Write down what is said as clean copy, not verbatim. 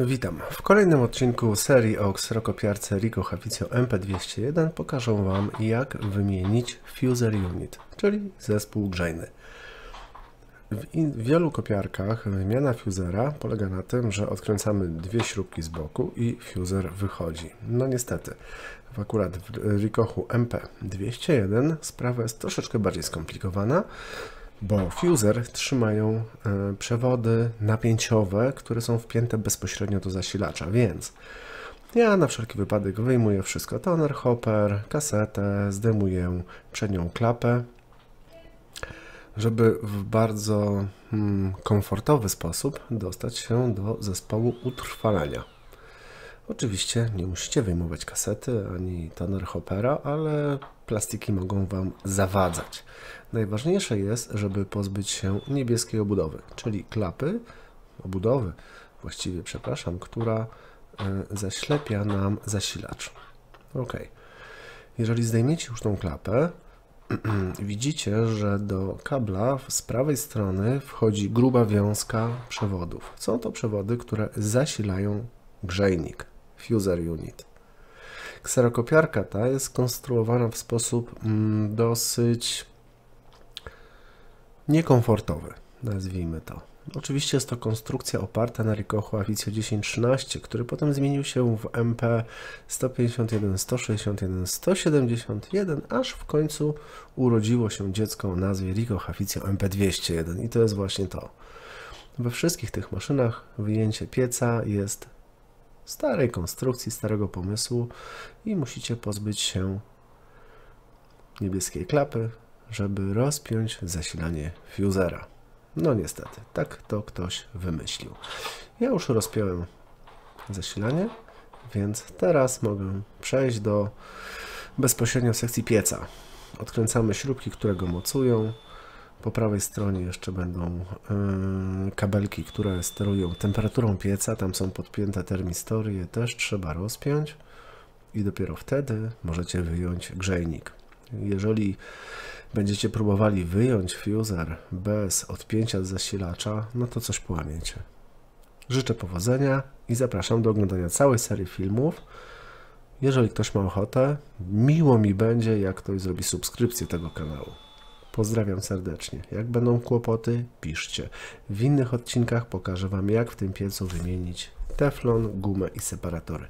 Witam. W kolejnym odcinku serii o kserokopiarce Ricoh Havicio MP201 pokażę Wam, jak wymienić Fuser Unit, czyli zespół grzejny. W wielu kopiarkach wymiana fusera polega na tym, że odkręcamy dwie śrubki z boku i fuser wychodzi. No niestety, akurat w Ricohu MP201 sprawa jest troszeczkę bardziej skomplikowana, bo fuser trzymają przewody napięciowe, które są wpięte bezpośrednio do zasilacza, więc ja na wszelki wypadek wyjmuję wszystko, toner, hopper, kasetę, zdejmuję przednią klapę, żeby w bardzo komfortowy sposób dostać się do zespołu utrwalenia. Oczywiście nie musicie wyjmować kasety ani toner hoppera, ale plastiki mogą Wam zawadzać. Najważniejsze jest, żeby pozbyć się niebieskiej obudowy, czyli klapy, obudowy, właściwie przepraszam, która zaślepia nam zasilacz. Ok. Jeżeli zdejmiecie już tą klapę, widzicie, że do kabla z prawej strony wchodzi gruba wiązka przewodów. Są to przewody, które zasilają grzejnik, Fuser Unit. Kserokopiarka ta jest skonstruowana w sposób dosyć niekomfortowy, nazwijmy to. Oczywiście jest to konstrukcja oparta na Ricohu Havicio 1013, który potem zmienił się w MP 151, 161, 171, aż w końcu urodziło się dziecko o nazwie Ricoh Havicio MP201 i to jest właśnie to. We wszystkich tych maszynach wyjęcie pieca jest starej konstrukcji, starego pomysłu i musicie pozbyć się niebieskiej klapy, żeby rozpiąć zasilanie fusera. No niestety, tak to ktoś wymyślił. Ja już rozpiąłem zasilanie, więc teraz mogę przejść do bezpośrednio sekcji pieca. Odkręcamy śrubki, które go mocują. Po prawej stronie jeszcze będą kabelki, które sterują temperaturą pieca. Tam są podpięte termistory, je też trzeba rozpiąć i dopiero wtedy możecie wyjąć grzejnik. Jeżeli będziecie próbowali wyjąć fuser bez odpięcia z zasilacza, no to coś połamiecie. Życzę powodzenia i zapraszam do oglądania całej serii filmów. Jeżeli ktoś ma ochotę, miło mi będzie, jak ktoś zrobi subskrypcję tego kanału. Pozdrawiam serdecznie. Jak będą kłopoty, piszcie. W innych odcinkach pokażę Wam, jak w tym piecu wymienić teflon, gumę i separatory.